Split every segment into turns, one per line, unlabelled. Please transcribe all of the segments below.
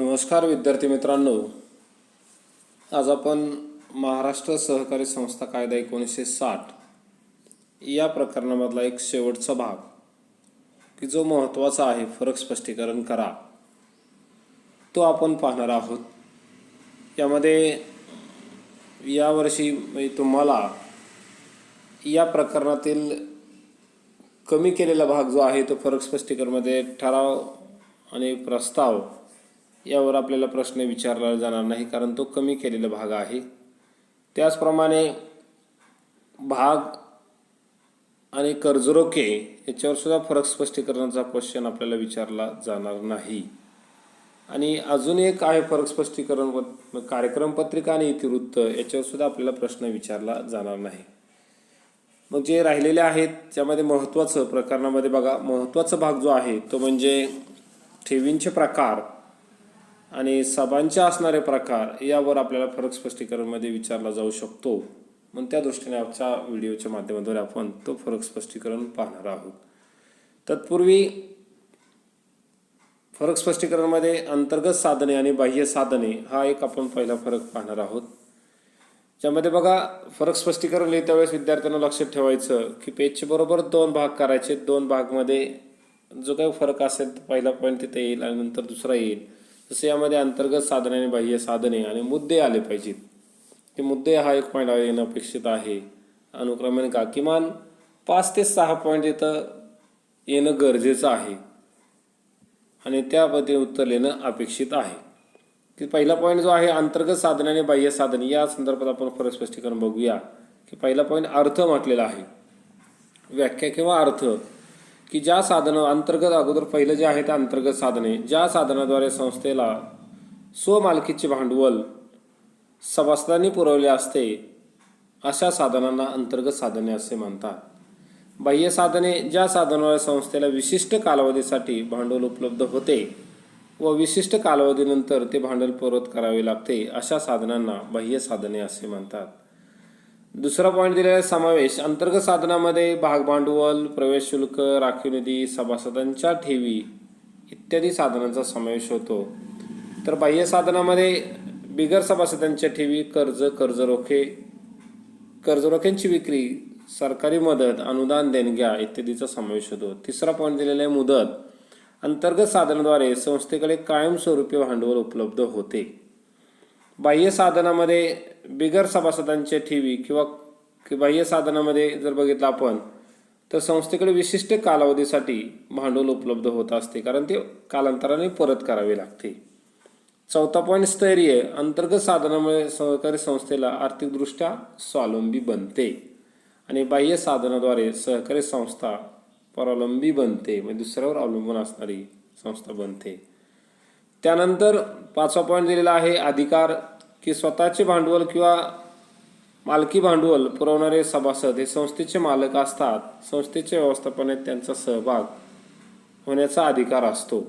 नमस्कार विद्यार्थी मित्रांनो, आज आपण महाराष्ट्र सहकारी संस्था कायदा 1960 या प्रकरणामधला एक शेवटचा भाग की जो महत्त्वाचा आहे, फरक स्पष्टीकरण करा, तो आपण पाहणार आहोत। यामध्ये यावर्षी तुम्हाला या प्रकरणातील कमी केलेला भाग जो आहे तो फरक स्पष्टीकरणामध्ये ठराव आणि प्रस्ताव यावर आपल्याला प्रश्न विचारला जाणार नाही, कारण तो कमी केलेला भाग आहे। त्याचप्रमाणे भाग आणि कर्जरोखे याच्यावर सुद्धा फरक स्पष्टीकरणाचा क्वेश्चन आपल्याला विचारला जाणार नाही। आणि अजून एक आहे फरक स्पष्टीकरण कार्यक्रम पत्रिका आणि इतिवृत्त, याच्यावर सुद्धा आपल्याला प्रश्न विचारला जाणार नाही। मग जे राहिलेले आहेत त्यामध्ये महत्त्वाचं प्रकरणामध्ये बघा, महत्त्वाचा भाग जो आहे तो म्हणजे ठेवींचे प्रकार आणि सभांचे असणारे प्रकार यावर आपल्याला फरक स्पष्टीकरणमध्ये विचारला जाऊ शकतो। मग त्या दृष्टीने आजच्या व्हिडिओच्या माध्यमातून आपण तो फरक स्पष्टीकरण पाहणार आहोत। तत्पूर्वी फरक स्पष्टीकरणमध्ये अंतर्गत साधने आणि बाह्य साधने हा एक आपण पहिला फरक पाहणार आहोत। ज्यामध्ये बघा, फरक स्पष्टीकरण लिहित्या वेळेस विद्यार्थ्यांना लक्षात ठेवायचं की पेजचे बरोबर 2 भाग करायचे। 2 भागमध्ये जो काही फरक असेल पहिला पॉईंट तिथे येईल आणि नंतर दुसरा येईल। जसे यामध्ये अंतर्गत साधने आणि बाह्य साधने आणि मुद्दे आले पाहिजेत। ते मुद्दे हा एक पॉईंट येणं अपेक्षित आहे। अनुक्रमाने का किमान 5 ते 6 पॉईंट इथं येणं गरजेचं आहे आणि त्या पद्धतीने उत्तर येणं अपेक्षित आहे। की पहिला पॉईंट जो आहे अंतर्गत साधने आणि बाह्य साधने या संदर्भात आपण फरक स्पष्टीकरण बघूया। की पहिला पॉईंट अर्थ म्हटलेला आहे, व्याख्या किंवा अर्थ की ज्या साधनं अंतर्गत, अगोदर पहिलं जे आहे ते अंतर्गत साधने, ज्या साधनाद्वारे संस्थेला स्वमालकीचे भांडवल सभासदांनी पुरवले असते अशा साधनांना अंतर्गत साधने असे म्हणतात। बाह्य साधने ज्या साधनाद्वारे संस्थेला विशिष्ट कालावधीसाठी भांडवल उपलब्ध होते व विशिष्ट कालावधीनंतर ते भांडवल परत करावे लागते अशा साधनांना बाह्य साधने असे म्हणतात। दुसरा पॉईंट दिलेला आहे समावेश। अंतर्गत साधनामध्ये भाग भांडवल, प्रवेश शुल्क, राखीव निधी, सभासदांच्या ठेवी इत्यादी साधनांचा समावेश होतो। तर बाह्य साधनामध्ये बिगर सभासदांच्या ठेवी, कर्ज, कर्जरोख्यांची विक्री, सरकारी मदत, अनुदान, देणग्या इत्यादीचा समावेश होतो। तिसरा पॉईंट दिलेला आहे मुदत। अंतर्गत साधनाद्वारे संस्थेकडे कायमस्वरूपी भांडवल उपलब्ध होते। बाह्य साधनामध्ये बिगर सभासदांच्या ठेवी किंवा बाह्य साधनामध्ये जर बघितलं आपण तर संस्थेकडे विशिष्ट कालावधीसाठी भांडवल उपलब्ध होत असते, कारण ते कालांतराने परत करावे लागते। चौथा पॉईंट स्थैर्य। अंतर्गत साधनामुळे सहकारी संस्थेला आर्थिकदृष्ट्या स्वावलंबी बनते आणि बाह्य साधनाद्वारे सहकारी संस्था परावलंबी बनते, म्हणजे दुसऱ्यावर अवलंबून असणारी संस्था बनते। त्यानंतर पाचवा पॉईंट दिलेला आहे अधिकार की स्वतःचे भांडवल किंवा मालकी भांडवल पुरवणारे सभासद हे संस्थेचे मालक असतात। संस्थेच्या व्यवस्थापनात त्यांचा सहभाग होण्याचा अधिकार असतो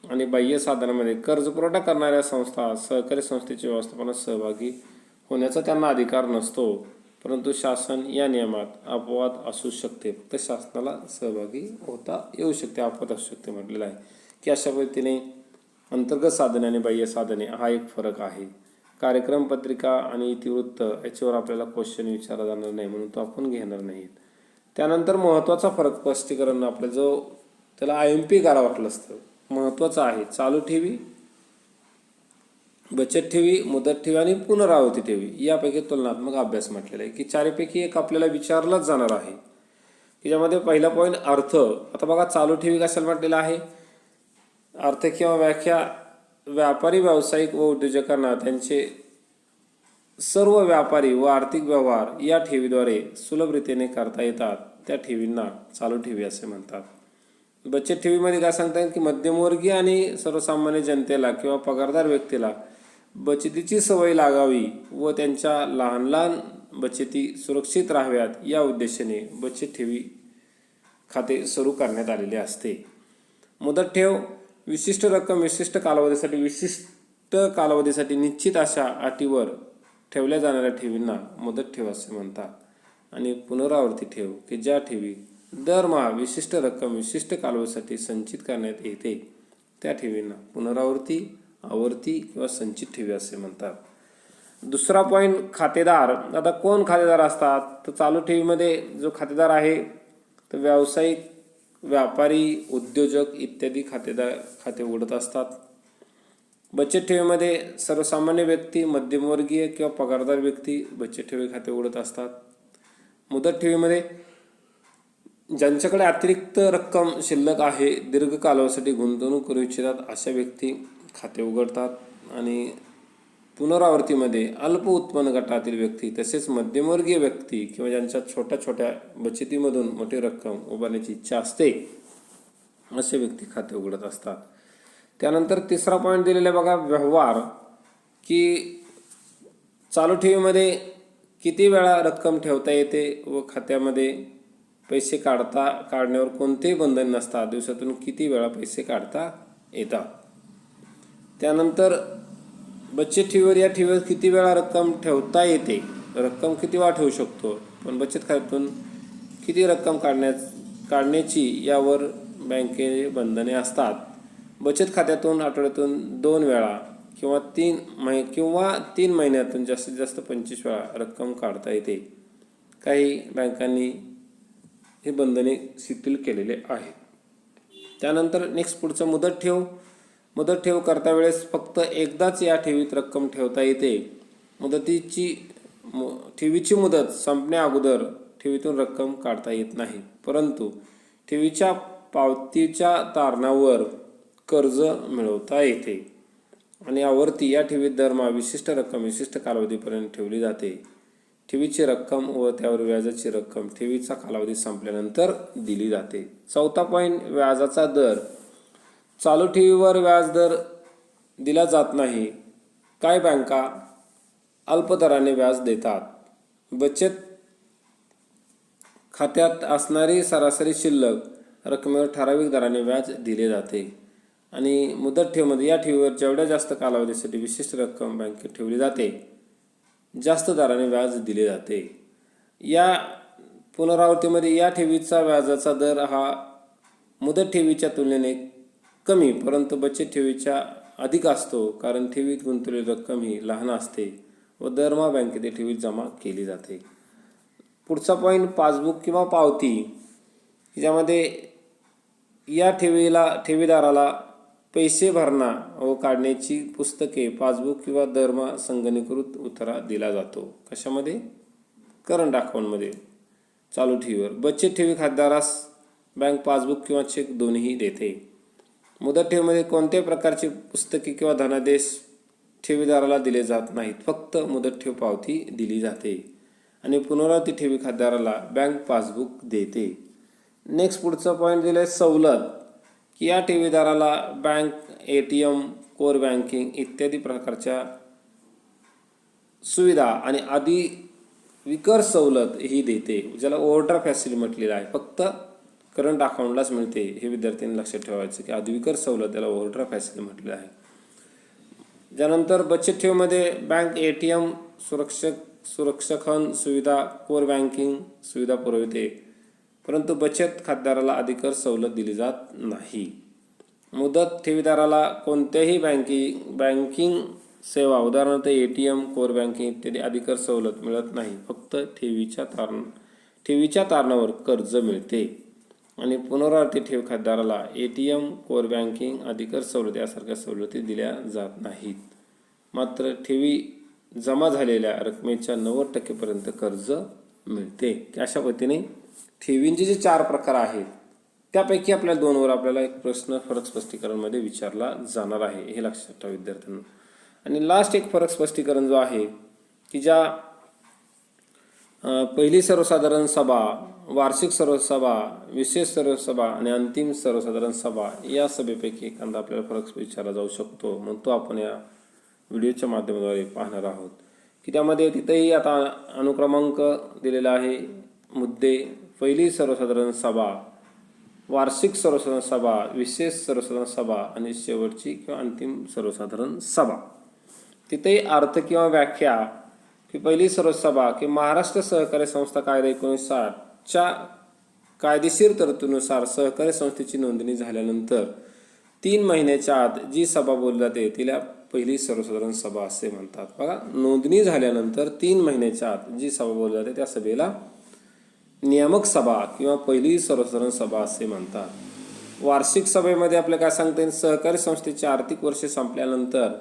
आणि बाह्य साधनामध्ये कर्ज पुरवठा करणाऱ्या संस्था सहकारी संस्थेच्या व्यवस्थापनात सहभागी होण्याचा त्यांना अधिकार नसतो, परंतु शासन या नियमात अपवाद असू शकते। फक्त शासनाला सहभागी होता येऊ शकते, अपवाद असू शकते म्हटलेलं आहे। की अशा पद्धतीने अंतर्गत साधने आणि बाह्य साधने हा एक फरक आहे। कार्यक्रम पत्रिका आणि इतिवृत्त याच्यावर आपल्याला क्वेश्चन विचारला जाणार नाही, म्हणून तो आपण घेणार नाहीत। त्यानंतर महत्त्वाचा फरक स्पष्टीकरण आपल्या जो त्याला IMP करावं वाटलं असतं, महत्त्वाचं आहे चालू ठेवी, बचत ठेवी, मुदत ठेवी आणि पुनरावृत्ती ठेवी यापैकी तुलनात्मक अभ्यास म्हटलेला आहे। की चारपैकी एक आपल्याला विचारलाच जाणार आहे। की ज्यामध्ये पहिला पॉईंट अर्थ। आता बघा, चालू ठेवी कशाला म्हटलेला आहे? अर्थ किंवा व्याख्या व्यापारी, व्यावसायिक व उद्योजकांना त्यांचे सर्व व्यापारी व आर्थिक व्यवहार या ठेवीद्वारे सुलभरितेने करता येतात त्या ठेवींना चालू ठेवी असे म्हणतात। बचत ठेवीमध्ये काय सांगता येईल की मध्यमवर्गीय आणि सर्वसामान्य जनतेला किंवा पगारदार व्यक्तीला बचतीची सवय लागावी व त्यांच्या लहान लहान बचती सुरक्षित राहाव्यात या उद्देशाने बचत ठेवी खाते सुरू करण्यात आलेले असते। मुदत ठेव विशिष्ट रक्कम विशिष्ट कालावधीसाठी निश्चित अशा अटीवर ठेवल्या जाणाऱ्या ठेवींना मुदत ठेव असे म्हणतात। आणि पुनरावृत्ती ठेव की ज्या ठेवी दरमहा विशिष्ट रक्कम विशिष्ट कालावधीसाठी संचित करण्यात येते त्या ठेवींना पुनरावृत्ती आवर्ती किंवा संचित ठेवी असे म्हणतात. दुसरा पॉईंट, खातेदार. आता कोण खातेदार असतात? तर चालू ठेवीमध्ये जो खातेदार आहे तर व्यावसायिक, व्यापारी, उद्योजक इत्यादी खाते उघडत असतात. बचत ठेवीमध्ये सर्वसामान्य व्यक्ती, मध्यमवर्गीय किंवा पगारदार व्यक्ती बचत ठेवी खाते उघडत असतात. मुदत ठेवीमध्ये ज्यांच्याकडे अतिरिक्त रक्कम शिल्लक आहे, दीर्घ कालावधीसाठी गुंतवणूक करू इच्छितात अशा व्यक्ती खाते उघडतात. आणि पुनरावृत्तीमध्ये अल्प उत्पन्न गटातील व्यक्ती तसेच मध्यमवर्गीय व्यक्ती किंवा ज्यांच्या छोट्या छोट्या बचतीमधून मोठी रक्कम उभारण्याची इच्छा असते असे व्यक्ती खाते उघडत असतात. त्यानंतर तिसरा पॉईंट दिलेला आहे बघा, व्यवहार. की चालू ठेवीमध्ये किती वेळा रक्कम ठेवता येते व खात्यामध्ये पैसे काढण्यावर कोणतेही बंधन नसतात. दिवसातून किती वेळा पैसे काढता येतात. त्यानंतर बचत ठेवीवर, या ठेवीवर किती वेळा रक्कम ठेवता येते, रक्कम किती वेळा ठेवू शकतो, पण बचत खात्यातून किती रक्कम काढण्याची यावर बँकेचे बंधने असतात. बचत खात्यातून आठवड्यातून 2 वेळा किंवा 3 महिन्यातून जास्तीत जास्त 25 वेळा रक्कम काढता येते. काही बँकांनी हे बंधने शिथिल केलेले आहेत. त्यानंतर नेक्स्ट पुढचं, मुदत ठेव. मुदत ठेव करता वेळेस फक्त एकदाच या ठेवीत रक्कम ठेवता येते. ठेवीची मुदत संपण्या अगोदर ठेवीतून रक्कम काढता येत नाही, परंतु ठेवीच्या पावतीच्या तारणावर कर्ज मिळवता येते. आणि आवर्ती, या ठेवीत दरमहा विशिष्ट रक्कम विशिष्ट कालावधीपर्यंत ठेवली जाते. ठेवीची रक्कम व त्यावर व्याजाची रक्कम ठेवीचा कालावधी संपल्यानंतर दिली जाते. चौथा पॉईंट, व्याजाचा दर. चालू ठेवीवर व्याज दर दिला जात नाही. काही बँका अल्प दराने व्याज देतात. बचत खात्यात असणारी सरासरी शिल्लक रकमेवर ठराविक दराने व्याज दिले जाते. आणि मुदत ठेवीमध्ये, या ठेवीवर जेवढ्या जास्त कालावधीसाठी विशिष्ट रक्कम बँकेत ठेवली जाते, जास्त दराने व्याज दिले जाते. या पुनरावृत्तीमध्ये या ठेवीचा व्याजाचा दर हा मुदत ठेवीच्या तुलनेने कमी, परंतु बचत ठेवीच्या अधिक असतो, कारण ठेवीत गुंतवलेली रक्कम ही लहान असते व दरमहा बँकेत ठेवीत जमा केली जाते. पुढचा पॉईंट, पासबुक किंवा पावती. ज्यामध्ये या ठेवीदाराला पैसे भरणा व काढण्याची पुस्तके, पासबुक किंवा दरमहा संगणकीकृत उतारा दिला जातो. कशामध्ये? करंट अकाउंटमध्ये, चालू ठेवीवर. बचत ठेवी खातेदारास बँक पासबुक किंवा चेक दोन्ही देते. मुदत ठेवीमध्ये कोणत्याही प्रकारची पुस्तके किंवा धनादेश ठेवीदाराला दिले जात नाहीत, फक्त मुदत ठेव पावती दिली जाते. आणि पुनरावृत्ती ठेवी खातेदाराला बँक पासबुक देते. नेक्स्ट पुढचा पॉईंट दिला आहे, सवलत. की या ठेवीदाराला बँक, ATM, कोर बँकिंग इत्यादी प्रकारच्या सुविधा आणि आधी विकर सवलत ही देते, ज्याला ओव्हरड्राफ्ट फॅसिलिटी म्हटलेलं आहे. फक्त करंट अकाउंटलाच मिळते, हे विद्यार्थ्यांनी लक्षात ठेवायचं की आधी विकर सवलत त्याला ओव्हरड्राफ्ट फॅसिलिटी म्हटलेलं आहे. त्यानंतर बचत ठेवीमध्ये बँक, ATM, सुरक्षाखन सुविधा, कोर बँकिंग सुविधा पुरवते, परंतु बचत खातेदाराला अधिकर सवलत दिली जात नाही. मुदत ठेवीदाराला कोणत्याही बँकिंग सेवा, उदाहरणार्थ ATM, कोर बँकिंग इत्यादी अधिकर सवलत मिळत नाही, फक्त ठेवीच्या तारणावर कर्ज मिळते. आणि पुनरावृत्ती ठेव खातेदाराला ATM, कोर बँकिंग, अधिकर सवलत यासारख्या सवलती दिल्या जात नाहीत. मात्र ठेवी जमा झालेल्या रकमेच्या 90% कर्ज मिळते. अशा पद्धतीने ठेवींचे जे 4 प्रकार आहेत त्यापैकी आपल्या 2वर आपल्याला एक प्रश्न फरक स्पष्टीकरणमध्ये विचारला जाणार आहे, हे लक्षात ठेवा विद्यार्थ्यांना. आणि लास्ट एक फरक स्पष्टीकरण जो आहे की ज्या पहिली सर्वसाधारण सभा, वार्षिक सर्वसभा, विशेष सर्वसभा आणि अंतिम सर्वसाधारण सभा या सभेपैकी एखादा आपल्याला फरक विचारला जाऊ शकतो. मग तो आपण या व्हिडिओच्या माध्यमाद्वारे पाहणार आहोत. की त्यामध्ये तिथेही आता अनुक्रमांक दिलेला आहे. मुद्दे: पहिली सर्वसाधारण सभा, वार्षिक सर्वसाधारण सभा, विशेष सर्वसाधारण सभा आणि शेवटची किंवा अंतिम सर्वसाधारण सभा. तिथेही अर्थ किंवा व्याख्या की पहिली सर्वसभा की महाराष्ट्र सहकारी संस्था कायदा 1960च्या कायदेशीर तरतुदीनुसार सहकारी संस्थेची नोंदणी झाल्यानंतर 3 महिन्याच्या आत जी सभा बोलली जाते तिला पहिली सर्वसाधारण सभा असे म्हणतात. बघा, नोंदणी झाल्यानंतर 3 महिन्याच्या आत जी सभा बोलली जाते त्या सभेला नियामक सभा किंवा पहिली सर्वसाधारण सभा असे म्हणतात. वार्षिक सभेमध्ये आपल्याला काय सांगता येईल, सहकारी संस्थेचे आर्थिक वर्ष संपल्यानंतर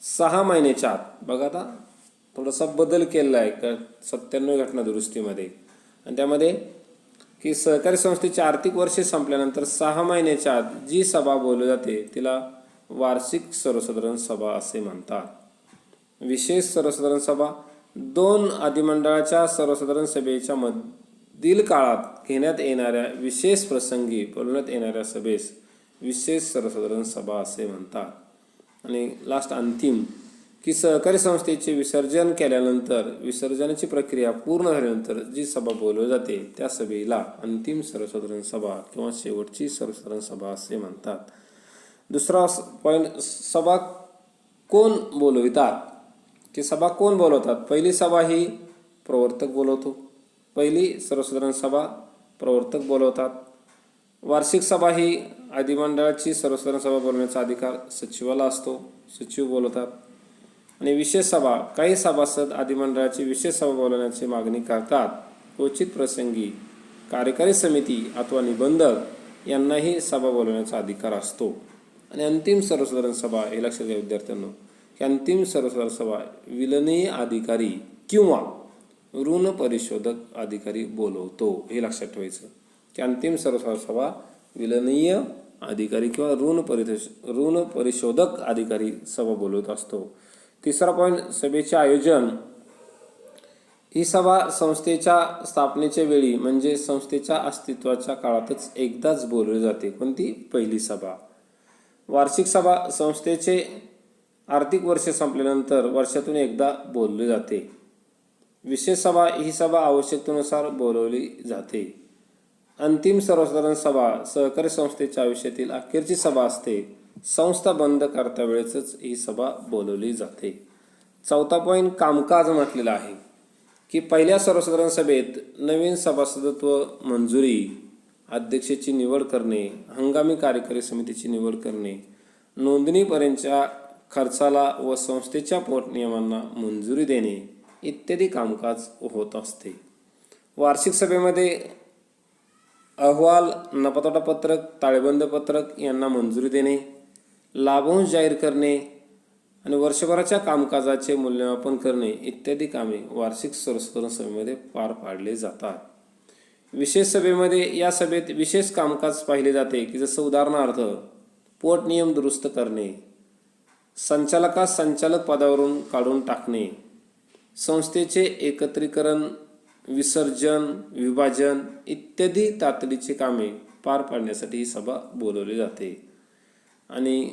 6 महिन्याच्या आत, बघा आता थोडासा बदल केलेला आहे 97 घटना दुरुस्तीमध्ये, आणि त्यामध्ये की सहकारी संस्थेचे आर्थिक वर्ष संपल्यानंतर 6 महिन्याच्या आत जी सभा बोलली जाते तिला वार्षिक सर्वसाधारण सभा असे म्हणतात. विशेष सर्वसाधारण सभा 2 अधिमंडळाच्या सर्वसाधारण सभेच्या मधील काळात घेण्यात येणाऱ्या विशेष प्रसंगी बोलवण्यात येणाऱ्या सभेस विशेष सर्वसाधारण सभा असे म्हणतात. आणि लास्ट अंतिम की सहकारी संस्थेचे विसर्जन केल्यानंतर विसर्जनाची प्रक्रिया पूर्ण झाल्यानंतर जी सभा बोलवली जाते त्या सभेला अंतिम सर्वसाधारण सभा किंवा शेवटची सर्वसाधारण सभा असे म्हणतात. दुसरा पॉईंट, सभा कोण बोलवितात, की सभा कोण बोलवतात. पहिली सभा ही प्रवर्तक बोलवतो. पहिली सर्वसाधारण सभा प्रवर्तक बोलवतात. वार्षिक सभा ही अधिमंडळाची सर्वसाधारण सभा बोलवण्याचा अधिकार सचिवाला असतो, सचिव बोलवतात. आणि विशेष सभा, काही सभासद अधिमंडळाची विशेष सभा बोलवण्याची मागणी करतात. क्वचित प्रसंगी कार्यकारी समिती अथवा निबंधक यांनाही सभा बोलवण्याचा अधिकार असतो. आणि अंतिम सर्वसाधारण सभा, हे लक्षात घ्या विद्यार्थ्यांनो, की अंतिम सर्वसाधारण सभा विलनीय अधिकारी किंवा ऋण परिशोधक अधिकारी बोलवतो. हे लक्षात ठेवायचं की अंतिम सर्वसाधारण सभा विलनीय अधिकारी किंवा ऋण परिशोधक अधिकारी सभा बोलवत असतो. तिसरा पॉईंट, सभेचे आयोजन. ही सभा संस्थेच्या स्थापनेच्या वेळी म्हणजे संस्थेच्या अस्तित्वाच्या काळातच एकदाच बोलवली जाते. कोणती? पहिली सभा. वार्षिक सभा संस्थेचे आर्थिक वर्ष संपल्यानंतर वर्षातून एकदा बोलवली जाते. विशेष सभा ही सभा आवश्यकतेनुसार बोलवली जाते. अंतिम सर्वसाधारण सभा सहकारी संस्थेच्या आयुष्यातील अखेरची सभा असते. संस्था बंद करता वेळेसच ही सभा बोलवली जाते. चौथा पॉईंट, कामकाज म्हटलेला आहे की पहिल्या सर्वसाधारण सभेत नवीन सभासदत्व मंजुरी, अध्यक्षाची निवड करणे, हंगामी कार्यकारी समितीची निवड करणे, नोंदणीपर्यंतच्या खर्चाला व संस्थेच्या पोटनियमांना मंजुरी देणे इत्यादी कामकाज होत असते. वार्षिक सभेमध्ये अहवाल, नफातोटा पत्रक, ताळेबंद पत्रक यांना मंजुरी देणे, लाभांश जाहीर करणे आणि वर्षभराच्या कामकाजाचे मूल्यमापन करणे इत्यादी कामे वार्षिक सर्वसाधारण सभेमध्ये पार पाडले जातात. विशेष सभेमध्ये या सभेत विशेष कामकाज पाहिले जाते की जसं उदाहरणार्थ पोटनियम दुरुस्त करणे, संचालकास संचालक पदावरून काढून टाकणे, संस्थेचे एकत्रीकरण, विसर्जन, विभाजन इत्यादी तातडीची कामे पार पाडण्यासाठी ही सभा बोलवली जाते. आणि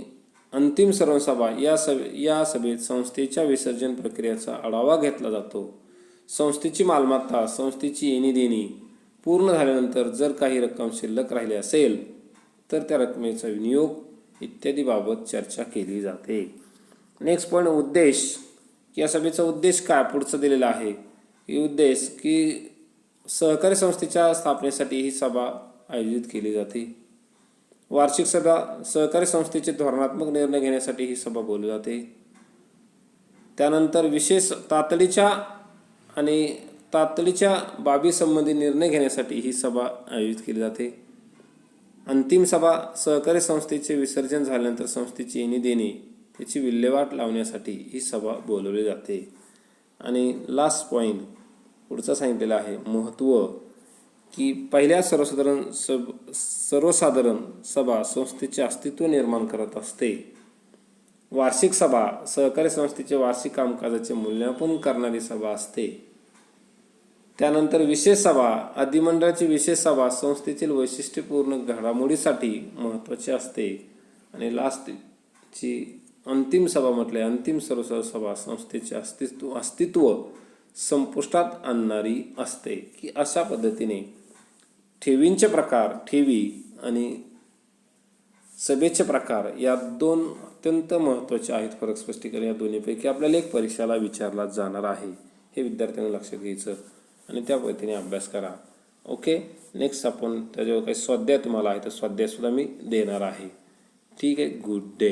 अंतिम सर्वसभा, या सभेत संस्थेच्या विसर्जन प्रक्रियेचा आढावा घेतला जातो. संस्थेची मालमत्ता, संस्थेची येणी देणी पूर्ण झाल्यानंतर जर काही रक्कम शिल्लक राहिली असेल तर त्या रकमेचा विनियोग इत्यादी बाबत चर्चा केली जाते. नेक्स्ट पॉईंट, उद्देश. या सभेचा उद्देश काय पुढचं दिलेला आहे. ही उद्देश की सहकारी संस्थेच्या स्थापनेसाठी ही सभा आयोजित केली जाते. वार्षिक सभा सहकारी संस्थेचे धोरणात्मक निर्णय घेण्यासाठी ही सभा बोलली जाते. त्यानंतर विशेष तातडीच्या बाबी संबंधी निर्णय घेण्यासाठी ही सभा आयोजित केली जाते. अंतिम सभा सहकारी संस्थेचे विसर्जन झाल्यानंतर संस्थेची येणी देणे त्याची विल्हेवाट लावण्यासाठी ही सभा बोलवली जाते. आणि लास्ट पॉईंट पुढचा सांगितलेला आहे, महत्त्व की पहिल्या सर्वसाधारण सभा संस्थेचे अस्तित्व निर्माण करत असते. वार्षिक सभा सहकारी संस्थेचे वार्षिक कामकाजाचे मूल्यमापन करणारी सभा असते. त्यानंतर विशेष सभा, अधिमंडळाची विशेष सभा संस्थेतील वैशिष्ट्यपूर्ण घडामोडीसाठी महत्त्वाची असते. आणि लास्टची अंतिम सभा म्हटले, अंतिम सर्वसाधारण सभा संस्थेचे अस्तित्व संपुष्टात आणणारी असते. की अशा पद्धतीने ठेवींचे प्रकार, ठेवी आणि सभेचे प्रकार या दोन अत्यंत महत्त्वाचे आहेत. फरक स्पष्टीकरण या दोन्हीपैकी आपल्याला एक परीक्षेला विचारला जाणार आहे. हे विद्यार्थ्यांना लक्षात घ्यायचं आणि त्या पद्धतीने अभ्यास करा. ओके, नेक्स्ट आपण त्याच्यावर काही स्वाध्याय तुम्हाला आहे तर स्वाध्याय सुद्धा मी देणार आहे. ठीक आहे, गुड डे.